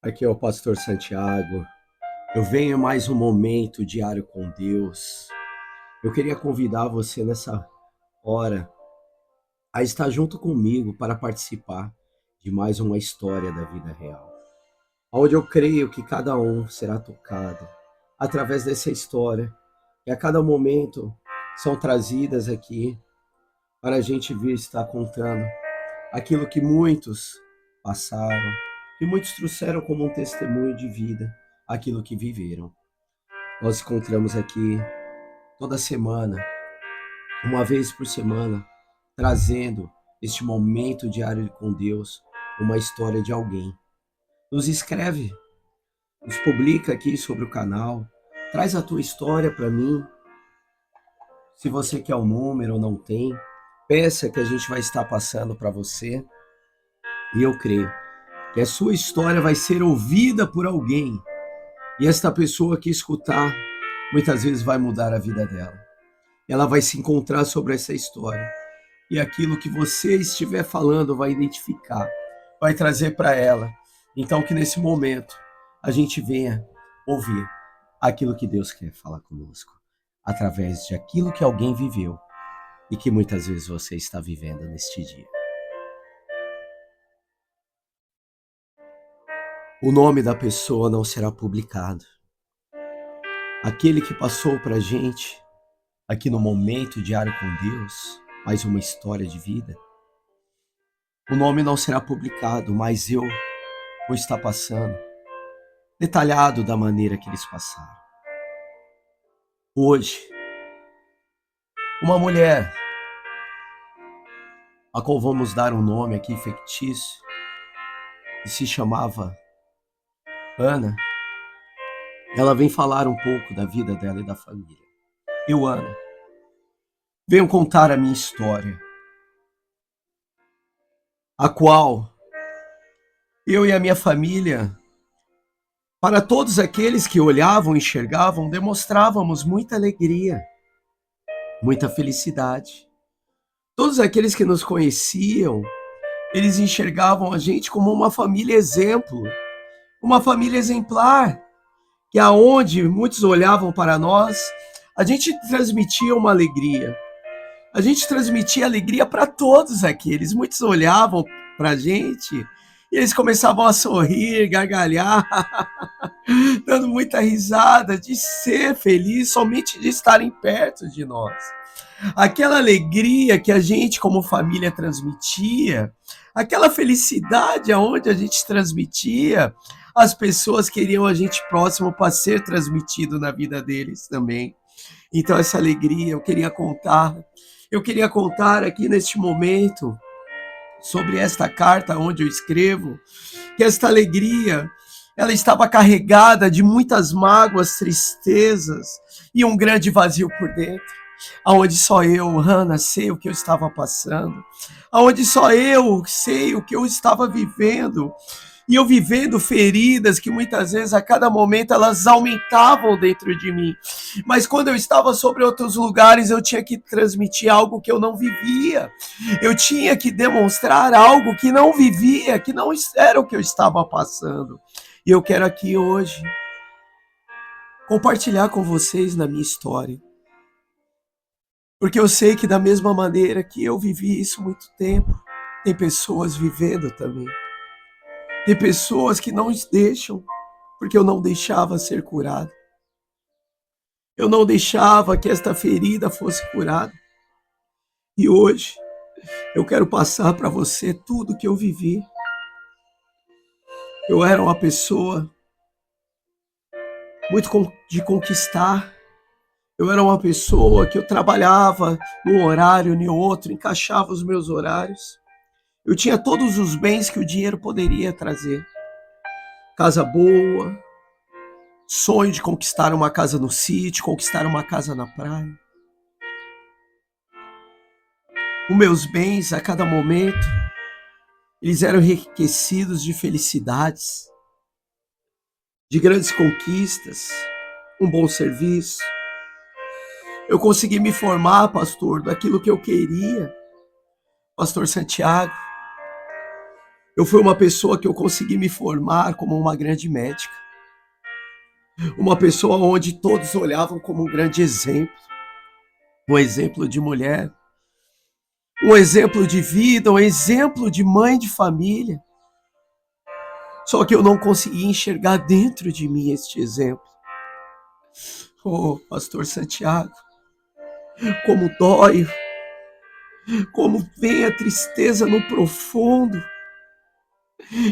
Aqui é o Pastor Santiago. Eu venho mais um momento diário com Deus. Eu queria convidar você nessa hora a estar junto comigo para participar de mais uma história da vida real, onde eu creio que cada um será tocado através dessa história, e a cada momento são trazidas aqui para a gente vir estar contando aquilo que muitos passaram, que muitos trouxeram como um testemunho de vida, aquilo que viveram. Nós encontramos aqui toda semana, uma vez por semana, trazendo este momento diário com Deus, uma história de alguém. Nos escreve, nos publica aqui sobre o canal, traz a tua história para mim. Se você quer o número ou não tem, peça que a gente vai estar passando para você. E eu creio que a sua história vai ser ouvida por alguém. E esta pessoa que escutar, muitas vezes vai mudar a vida dela. Ela vai se encontrar sobre essa história. E aquilo que você estiver falando vai identificar, vai trazer para ela. Então que nesse momento a gente venha ouvir aquilo que Deus quer falar conosco, através de aquilo que alguém viveu e que muitas vezes você está vivendo neste dia. O nome da pessoa não será publicado. Aquele que passou para a gente, aqui no momento diário com Deus, mais uma história de vida, o nome não será publicado, mas eu vou estar passando, detalhado da maneira que eles passaram. Hoje, uma mulher, a qual vamos dar um nome aqui fictício, que se chamava Ana, ela vem falar um pouco da vida dela e da família. Eu, Ana, venho contar a minha história, a qual eu e a minha família, para todos aqueles que olhavam e enxergavam, demonstrávamos muita alegria, muita felicidade. Todos aqueles que nos conheciam, eles enxergavam a gente como uma família exemplo, uma família exemplar, que aonde muitos olhavam para nós, a gente transmitia uma alegria. A gente transmitia alegria para todos aqueles. Muitos olhavam para a gente e eles começavam a sorrir, gargalhar, dando muita risada, de ser feliz somente de estarem perto de nós. Aquela alegria que a gente como família transmitia, aquela felicidade aonde a gente transmitia, as pessoas queriam a gente próximo para ser transmitido na vida deles também. Então essa alegria eu queria contar aqui neste momento sobre esta carta onde eu escrevo, que esta alegria, ela estava carregada de muitas mágoas, tristezas e um grande vazio por dentro, aonde só eu, Hannah, sei o que eu estava passando, aonde só eu sei o que eu estava vivendo, e eu vivendo feridas que muitas vezes a cada momento elas aumentavam dentro de mim, mas quando eu estava sobre outros lugares eu tinha que transmitir algo que eu não vivia, eu tinha que demonstrar algo que não vivia, que não era o que eu estava passando. E eu quero aqui hoje compartilhar com vocês na minha história, porque eu sei que da mesma maneira que eu vivi isso muito tempo, tem pessoas vivendo também. Tem pessoas que não deixam, porque eu não deixava ser curado. Eu não deixava que esta ferida fosse curada. E hoje eu quero passar para você tudo que eu vivi. Eu era uma pessoa muito de conquistar. Eu era uma pessoa que eu trabalhava num horário, em outro, encaixava os meus horários. Eu tinha todos os bens que o dinheiro poderia trazer. Casa boa, sonho de conquistar uma casa no sítio, conquistar uma casa na praia. Os meus bens, a cada momento, eles eram enriquecidos de felicidades, de grandes conquistas, um bom serviço. Eu consegui me formar, pastor, daquilo que eu queria. Pastor Santiago, Eu fui uma pessoa que eu consegui me formar como uma grande médica. Uma pessoa onde todos olhavam como um grande exemplo. Um exemplo de mulher. Um exemplo de vida, um exemplo de mãe de família. Só que eu não conseguia enxergar dentro de mim este exemplo. Oh, pastor Santiago, como dói, como vem a tristeza no profundo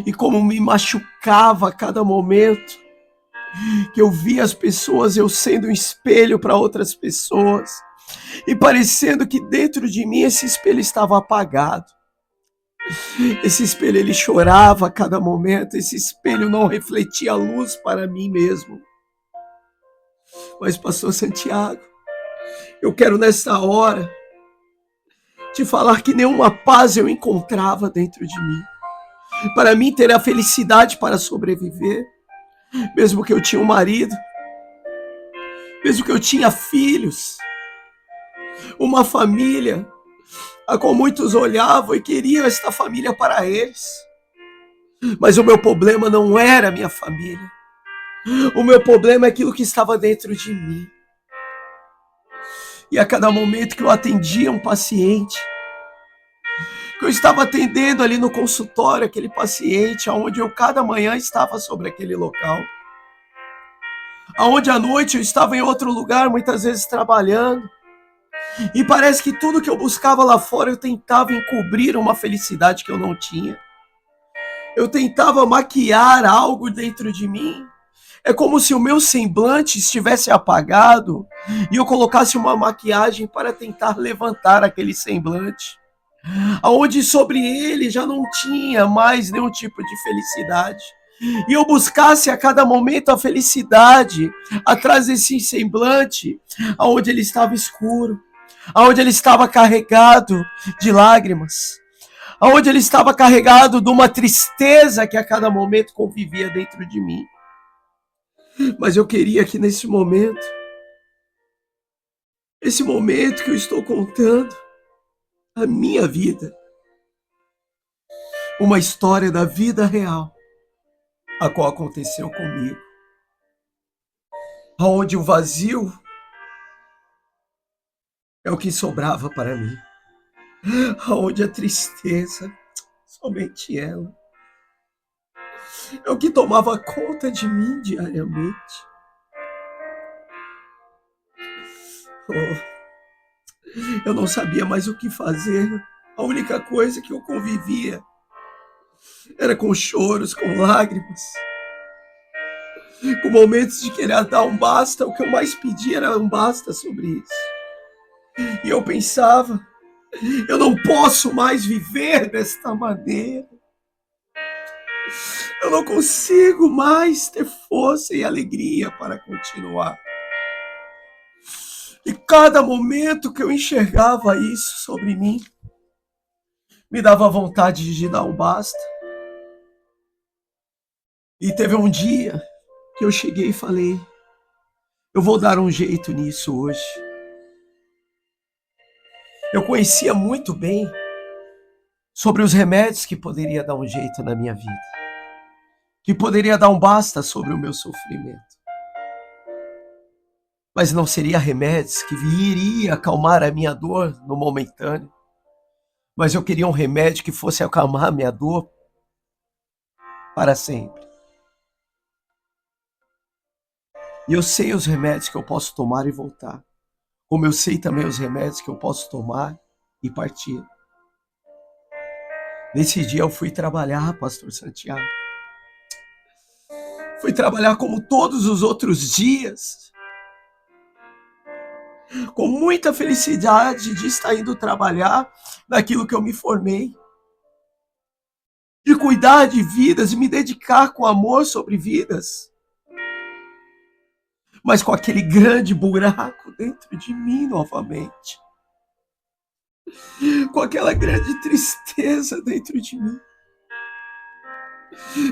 e como me machucava a cada momento que eu via as pessoas, eu sendo um espelho para outras pessoas e parecendo que dentro de mim esse espelho estava apagado. Esse espelho ele chorava a cada momento, esse espelho não refletia a luz para mim mesmo. Mas pastor Santiago, eu quero nesta hora te falar que nenhuma paz eu encontrava dentro de mim. Para mim ter a felicidade para sobreviver, mesmo que eu tinha um marido, mesmo que eu tinha filhos, uma família, a qual muitos olhavam e queriam esta família para eles. Mas o meu problema não era a minha família. O meu problema é aquilo que estava dentro de mim. E a cada momento que eu atendia um paciente, que eu estava atendendo ali no consultório aquele paciente, onde eu cada manhã estava sobre aquele local, aonde à noite eu estava em outro lugar, muitas vezes trabalhando, e parece que tudo que eu buscava lá fora eu tentava encobrir uma felicidade que eu não tinha. Eu tentava maquiar algo dentro de mim. É como se o meu semblante estivesse apagado e eu colocasse uma maquiagem para tentar levantar aquele semblante, aonde sobre ele já não tinha mais nenhum tipo de felicidade. E eu buscasse a cada momento a felicidade atrás desse semblante, aonde ele estava escuro, aonde ele estava carregado de lágrimas, aonde ele estava carregado de uma tristeza que a cada momento convivia dentro de mim. Mas eu queria que nesse momento, esse momento que eu estou contando, a minha vida, uma história da vida real, a qual aconteceu comigo, aonde o vazio é o que sobrava para mim, aonde a tristeza, somente ela, é o que tomava conta de mim diariamente. Oh, eu não sabia mais o que fazer. A única coisa que eu convivia era com choros, com lágrimas, com momentos de querer dar um basta. O que eu mais pedia era um basta sobre isso. E eu pensava, eu não posso mais viver desta maneira. Eu não consigo mais ter força e alegria para continuar. E cada momento que eu enxergava isso sobre mim, me dava vontade de dar um basta. E teve um dia que eu cheguei e falei, eu vou dar um jeito nisso hoje. Eu conhecia muito bem sobre os remédios que poderia dar um jeito na minha vida, que poderia dar um basta sobre o meu sofrimento. Mas não seria remédios que iria acalmar a minha dor no momentâneo, mas eu queria um remédio que fosse acalmar a minha dor para sempre. E eu sei os remédios que eu posso tomar e voltar, como eu sei também os remédios que eu posso tomar e partir. Nesse dia eu fui trabalhar, pastor Santiago. Fui trabalhar como todos os outros dias, com muita felicidade de estar indo trabalhar naquilo que eu me formei, de cuidar de vidas e me dedicar com amor sobre vidas, mas com aquele grande buraco dentro de mim novamente, com aquela grande tristeza dentro de mim.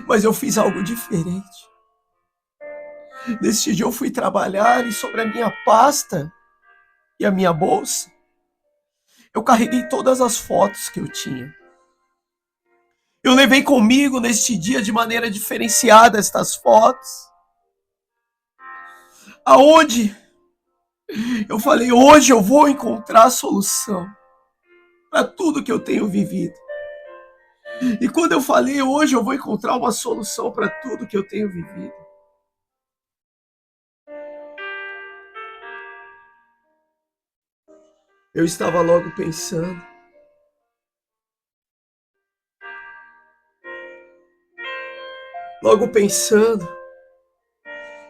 Mas eu fiz algo diferente. Nesse dia eu fui trabalhar e sobre a minha pasta e a minha bolsa, eu carreguei todas as fotos que eu tinha. Eu levei comigo neste dia de maneira diferenciada estas fotos, aonde eu falei, hoje eu vou encontrar a solução para tudo que eu tenho vivido. E quando eu falei, hoje eu vou encontrar uma solução para tudo que eu tenho vivido, eu estava logo pensando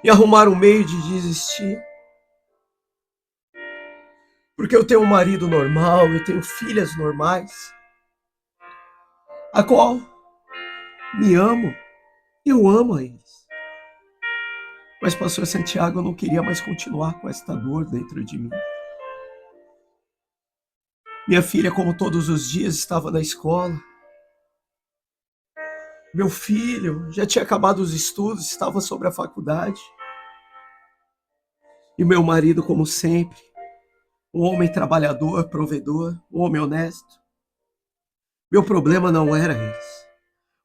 em arrumar um meio de desistir. Porque eu tenho um marido normal, eu tenho filhas normais, a qual me amo, eu amo a eles. Mas, pastor Santiago, eu não queria mais continuar com esta dor dentro de mim. Minha filha, como todos os dias, estava na escola. Meu filho já tinha acabado os estudos, estava sobre a faculdade. E meu marido, como sempre, um homem trabalhador, provedor, um homem honesto. Meu problema não era eles.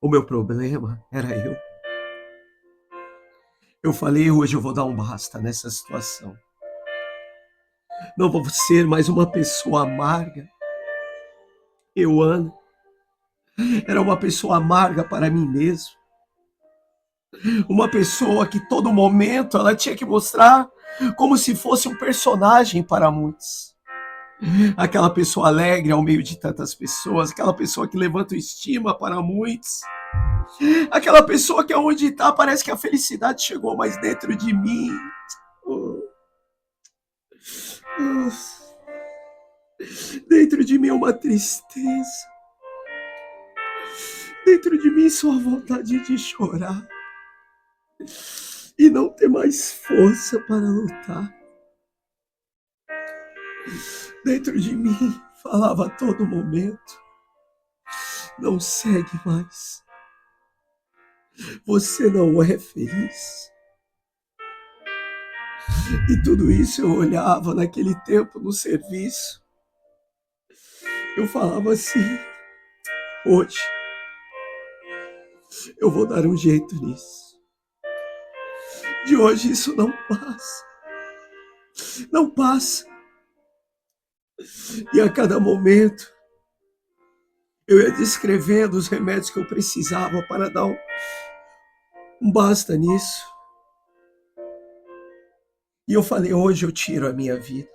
O meu problema era eu. Eu falei, hoje eu vou dar um basta nessa situação. Não vou ser mais uma pessoa amarga. Eu, Ana, era uma pessoa amarga para mim mesmo. Uma pessoa que todo momento ela tinha que mostrar como se fosse um personagem para muitos. Aquela pessoa alegre ao meio de tantas pessoas, aquela pessoa que levanta estima para muitos. Aquela pessoa que aonde está parece que a felicidade chegou mais dentro de mim. Dentro de mim é uma tristeza. Dentro de mim só a vontade de chorar. E não ter mais força para lutar. Dentro de mim falava a todo momento, não segue mais. Você não é feliz. E tudo isso eu olhava naquele tempo no serviço. Eu falava assim, hoje eu vou dar um jeito nisso. De hoje isso não passa. Não passa. E a cada momento eu ia descrevendo os remédios que eu precisava para dar um basta nisso. E eu falei, hoje eu tiro a minha vida.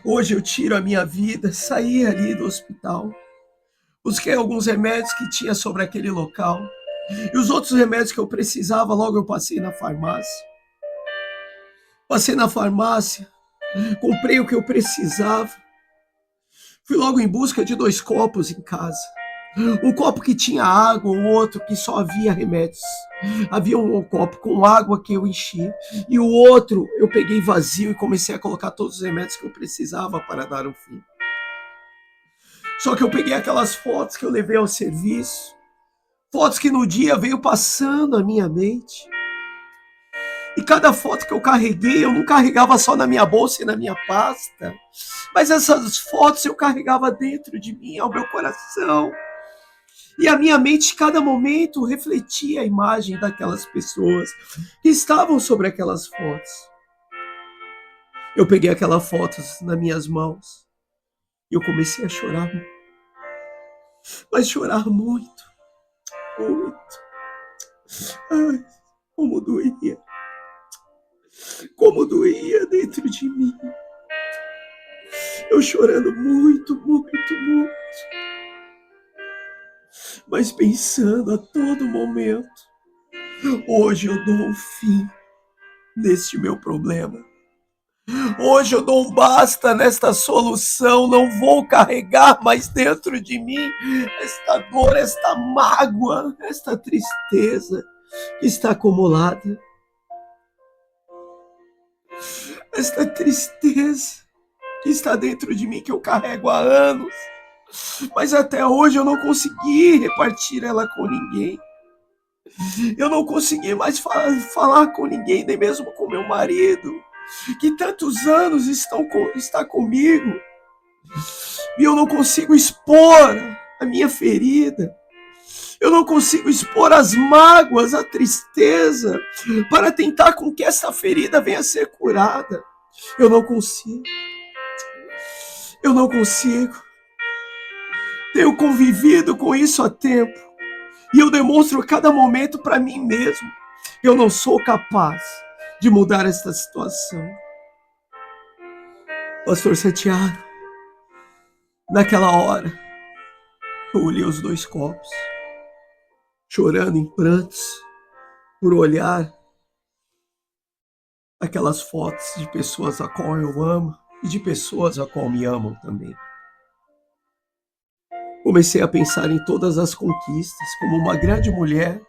Hoje eu tiro a minha vida. Saí ali do hospital. Busquei alguns remédios que tinha sobre aquele local. E os outros remédios que eu precisava, logo eu passei na farmácia. Passei na farmácia, comprei o que eu precisava. Fui logo em busca de 2 copos em casa. Um copo que tinha água, o outro que só havia remédios. Havia um copo com água que eu enchi. E o outro eu peguei vazio e comecei a colocar todos os remédios que eu precisava para dar um fim. Só que eu peguei aquelas fotos que eu levei ao serviço. Fotos que no dia veio passando a minha mente. E cada foto que eu carreguei, eu não carregava só na minha bolsa e na minha pasta. Mas essas fotos eu carregava dentro de mim, ao meu coração. E a minha mente, cada momento, refletia a imagem daquelas pessoas que estavam sobre aquelas fotos. Eu peguei aquelas fotos nas minhas mãos e eu comecei a chorar. Mas chorar muito, muito. Ai, como doía. Como doía dentro de mim. Eu chorando muito, muito, muito. Mas pensando a todo momento, hoje eu dou um fim neste meu problema. Hoje eu dou um basta nesta solução, não vou carregar mais dentro de mim esta dor, esta mágoa, esta tristeza que está acumulada. Esta tristeza que está dentro de mim, que eu carrego há anos. Mas até hoje eu não consegui repartir ela com ninguém. Eu não consegui mais falar com ninguém, nem mesmo com meu marido, que tantos anos está comigo. E eu não consigo expor a minha ferida. Eu não consigo expor as mágoas, a tristeza, para tentar com que essa ferida venha a ser curada. Eu não consigo. Eu não consigo. Tenho convivido com isso há tempo. E eu demonstro a cada momento para mim mesmo. Eu não sou capaz de mudar esta situação. Pastor Santiago, naquela hora, eu olhei os 2 copos, chorando em prantos, por olhar aquelas fotos de pessoas a qual eu amo e de pessoas a qual me amam também. Comecei a pensar em todas as conquistas, como uma grande mulher,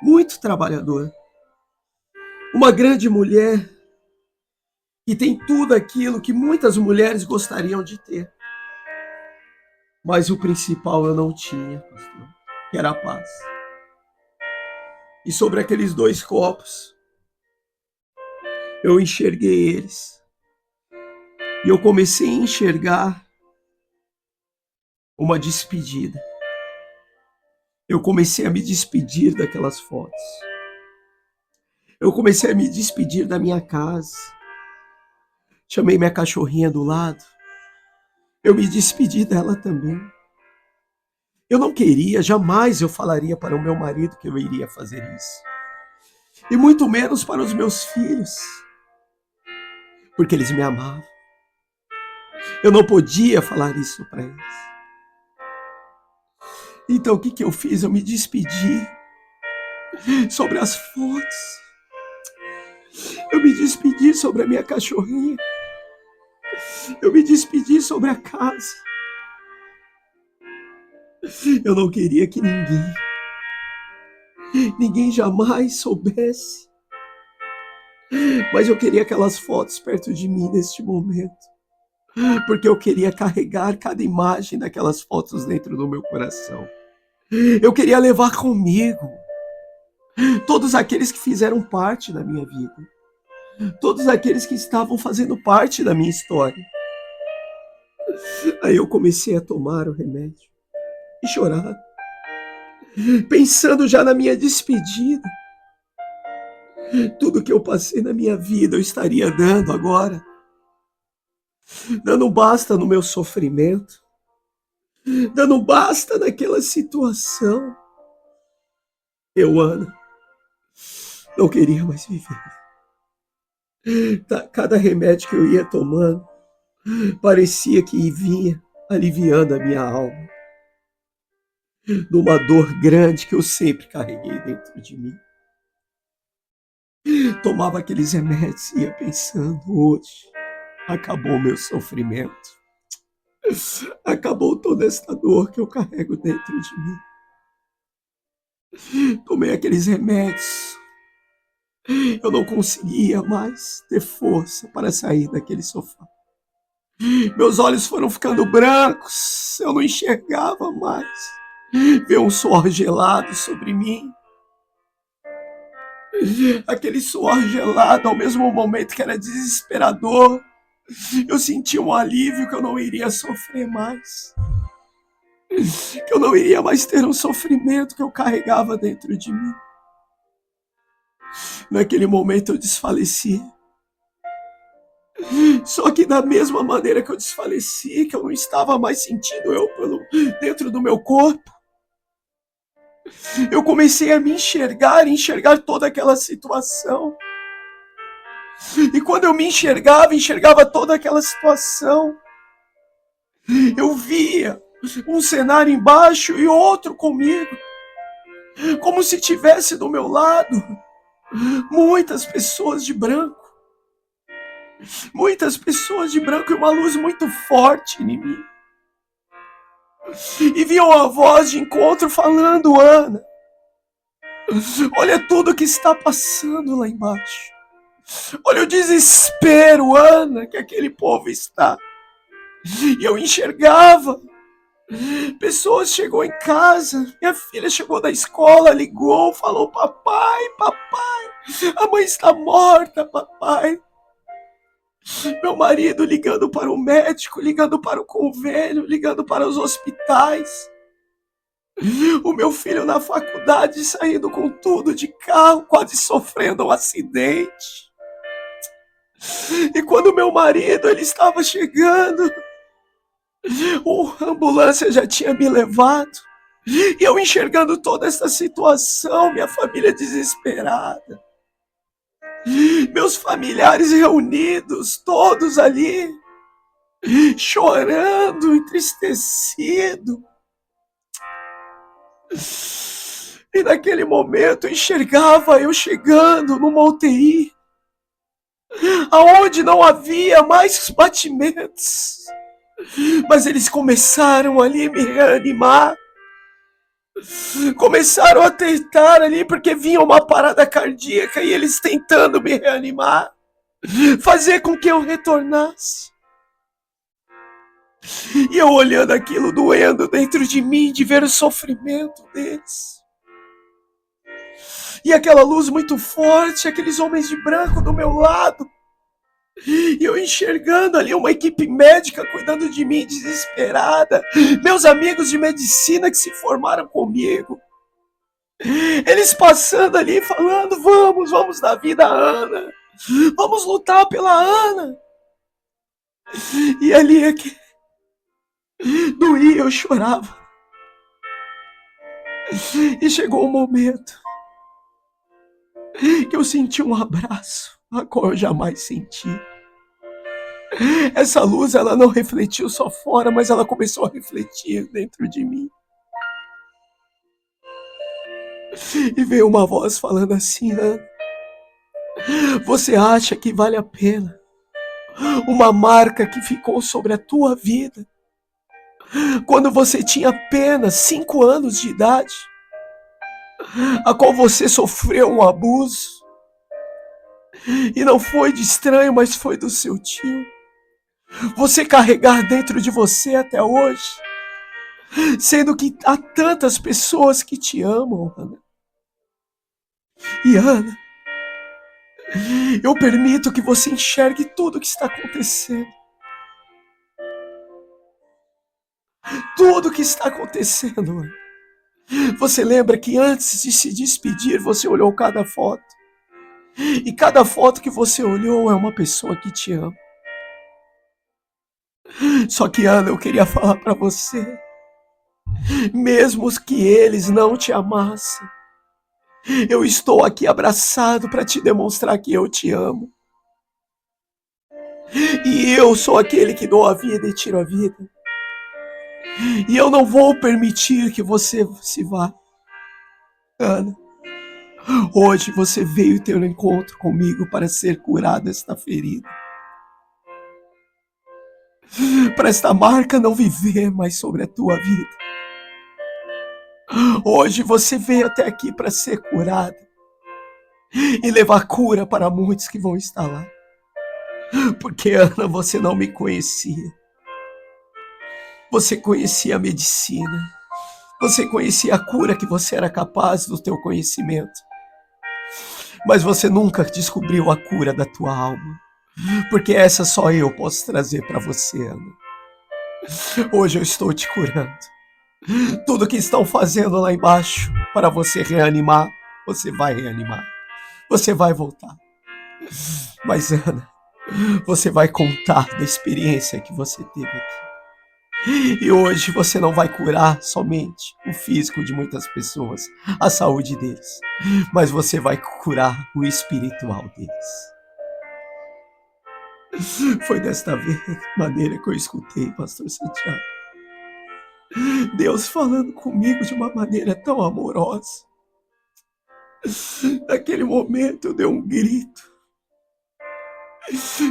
muito trabalhadora. Uma grande mulher que tem tudo aquilo que muitas mulheres gostariam de ter. Mas o principal eu não tinha, pastor, que era a paz. E sobre aqueles 2 copos, eu enxerguei eles. E eu comecei a enxergar uma despedida. Eu comecei a me despedir daquelas fotos. Eu comecei a me despedir da minha casa. Chamei minha cachorrinha do lado. Eu me despedi dela também. Eu não queria, jamais eu falaria para o meu marido que eu iria fazer isso. E muito menos para os meus filhos. Porque eles me amavam. Eu não podia falar isso para eles. Então o que eu fiz? Eu me despedi sobre as fotos. Eu me despedi sobre a minha cachorrinha. Eu me despedi sobre a casa. Eu não queria que ninguém jamais soubesse. Mas eu queria aquelas fotos perto de mim neste momento. Porque eu queria carregar cada imagem daquelas fotos dentro do meu coração. Eu queria levar comigo todos aqueles que fizeram parte da minha vida. Todos aqueles que estavam fazendo parte da minha história. Aí eu comecei a tomar o remédio e chorar, pensando já na minha despedida. Tudo que eu passei na minha vida eu estaria dando agora. Dando basta no meu sofrimento. Dando basta naquela situação. Eu, Ana, não queria mais viver. Cada remédio que eu ia tomando parecia que vinha aliviando a minha alma de uma dor grande que eu sempre carreguei dentro de mim. Tomava aqueles remédios e ia pensando, hoje acabou o meu sofrimento. Acabou toda esta dor que eu carrego dentro de mim. Tomei aqueles remédios. Eu não conseguia mais ter força para sair daquele sofá. Meus olhos foram ficando brancos. Eu não enxergava mais. Veio um suor gelado sobre mim. Aquele suor gelado, ao mesmo momento que era desesperador, eu senti um alívio que eu não iria sofrer mais. Que eu não iria mais ter um sofrimento que eu carregava dentro de mim. Naquele momento eu desfaleci. Só que da mesma maneira que eu desfaleci, que eu não estava mais sentindo eu dentro do meu corpo, eu comecei a me enxergar toda aquela situação. E quando eu me enxergava toda aquela situação, eu via um cenário embaixo e outro comigo, como se tivesse do meu lado muitas pessoas de branco. Muitas pessoas de branco e uma luz muito forte em mim. E vi uma voz de encontro falando, Ana, olha tudo que está passando lá embaixo. Olha o desespero, Ana, que aquele povo está. E eu enxergava. Pessoas chegou em casa, minha filha chegou da escola, ligou, falou, papai, a mãe está morta, papai. Meu marido ligando para o médico, ligando para o convênio, ligando para os hospitais. O meu filho na faculdade saindo com tudo de carro, quase sofrendo um acidente. E quando meu marido ele estava chegando, a ambulância já tinha me levado. E eu enxergando toda essa situação, minha família desesperada, meus familiares reunidos, todos ali, chorando, entristecido. E naquele momento eu enxergava eu chegando numa UTI, aonde não havia mais batimentos, mas eles começaram ali a me reanimar, começaram a tentar ali, porque vinha uma parada cardíaca e eles tentando me reanimar, fazer com que eu retornasse. E eu olhando aquilo, doendo dentro de mim, de ver o sofrimento deles. E aquela luz muito forte, aqueles homens de branco do meu lado. E eu enxergando ali uma equipe médica cuidando de mim, desesperada. Meus amigos de medicina que se formaram comigo. Eles passando ali, falando, vamos dar vida à Ana. Vamos lutar pela Ana. E ali, aqui, doía, eu chorava. E chegou um momento que eu senti um abraço, a qual eu jamais senti. Essa luz, ela não refletiu só fora, mas ela começou a refletir dentro de mim. E veio uma voz falando assim, Ana, você acha que vale a pena uma marca que ficou sobre a tua vida quando você tinha apenas 5 anos de idade, a qual você sofreu um abuso, e não foi de estranho, mas foi do seu tio, você carregar dentro de você até hoje, sendo que há tantas pessoas que te amam, Ana. E Ana, eu permito que você enxergue tudo o que está acontecendo. Tudo o que está acontecendo, Ana. Você lembra que antes de se despedir, você olhou cada foto. E cada foto que você olhou é uma pessoa que te ama. Só que, Ana, eu queria falar para você, mesmo que eles não te amassem, eu estou aqui abraçado para te demonstrar que eu te amo. E eu sou aquele que dou a vida e tiro a vida. E eu não vou permitir que você se vá. Ana, hoje você veio ter um encontro comigo para ser curada esta ferida. Para esta marca não viver mais sobre a tua vida. Hoje você veio até aqui para ser curada e levar cura para muitos que vão estar lá. Porque, Ana, você não me conhecia. Você conhecia a medicina. Você conhecia a cura que você era capaz do teu conhecimento. Mas você nunca descobriu a cura da tua alma. Porque essa só eu posso trazer para você, Ana. Hoje eu estou te curando. Tudo que estão fazendo lá embaixo para você reanimar, você vai reanimar. Você vai voltar. Mas, Ana, você vai contar da experiência que você teve aqui. E hoje você não vai curar somente o físico de muitas pessoas, a saúde deles, mas você vai curar o espiritual deles. Foi desta maneira que eu escutei, pastor Santiago. Deus falando comigo de uma maneira tão amorosa. Naquele momento eu dei um grito.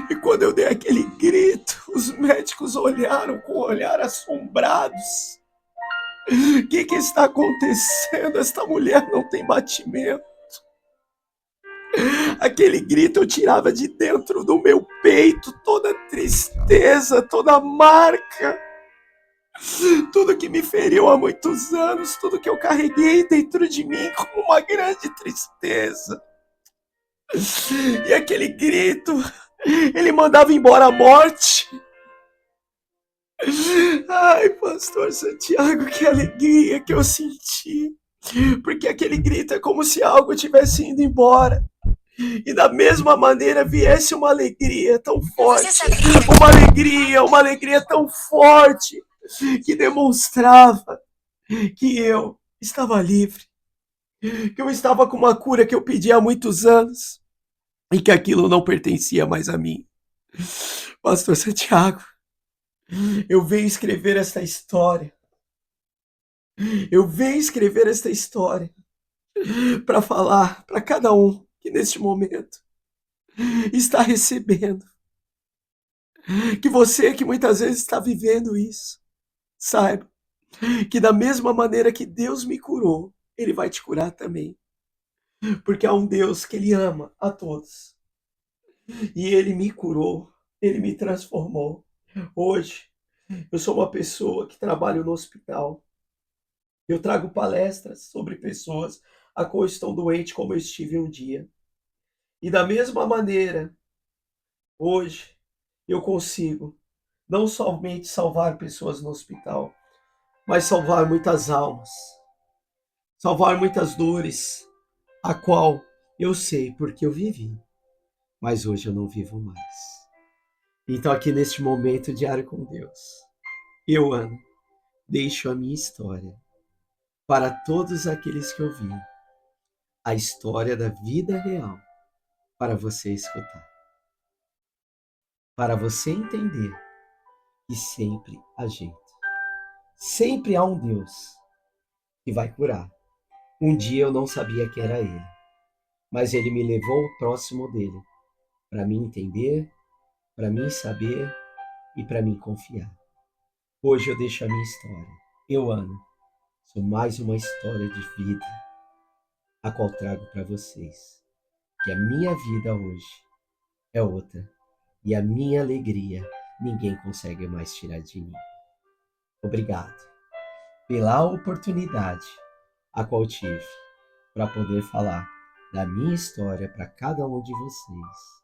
E quando eu dei aquele grito, os médicos olharam com um olhar assombrados. O que está acontecendo? Esta mulher não tem batimento. Aquele grito eu tirava de dentro do meu peito toda tristeza, toda marca. Tudo que me feriu há muitos anos, tudo que eu carreguei dentro de mim como uma grande tristeza. E aquele grito, ele mandava embora a morte. Ai, pastor Santiago, que alegria que eu senti. Porque aquele grito é como se algo tivesse indo embora. E da mesma maneira viesse uma alegria tão forte. Uma alegria tão forte que demonstrava que eu estava livre. Que eu estava com uma cura que eu pedi há muitos anos. E que aquilo não pertencia mais a mim. Pastor Santiago, eu venho escrever esta história. Eu venho escrever esta história para falar para cada um que neste momento está recebendo. Que você que muitas vezes está vivendo isso, saiba que da mesma maneira que Deus me curou, Ele vai te curar também. Porque há um Deus que Ele ama a todos. E Ele me curou, Ele me transformou. Hoje, eu sou uma pessoa que trabalha no hospital. Eu trago palestras sobre pessoas a qual estão doentes como eu estive um dia. E da mesma maneira, hoje, eu consigo não somente salvar pessoas no hospital, mas salvar muitas almas, salvar muitas dores, a qual eu sei porque eu vivi, mas hoje eu não vivo mais. Então, aqui neste momento diário com Deus, eu, Ana, deixo a minha história para todos aqueles que ouviram, a história da vida real, para você escutar, para você entender que sempre há jeito, sempre há um Deus que vai curar. Um dia eu não sabia que era Ele, mas Ele me levou próximo dele, para mim entender, para mim saber e para mim confiar. Hoje eu deixo a minha história. Eu, Ana, sou mais uma história de vida, a qual trago para vocês. Que a minha vida hoje é outra e a minha alegria ninguém consegue mais tirar de mim. Obrigado pela oportunidade a qual tive para poder falar da minha história para cada um de vocês.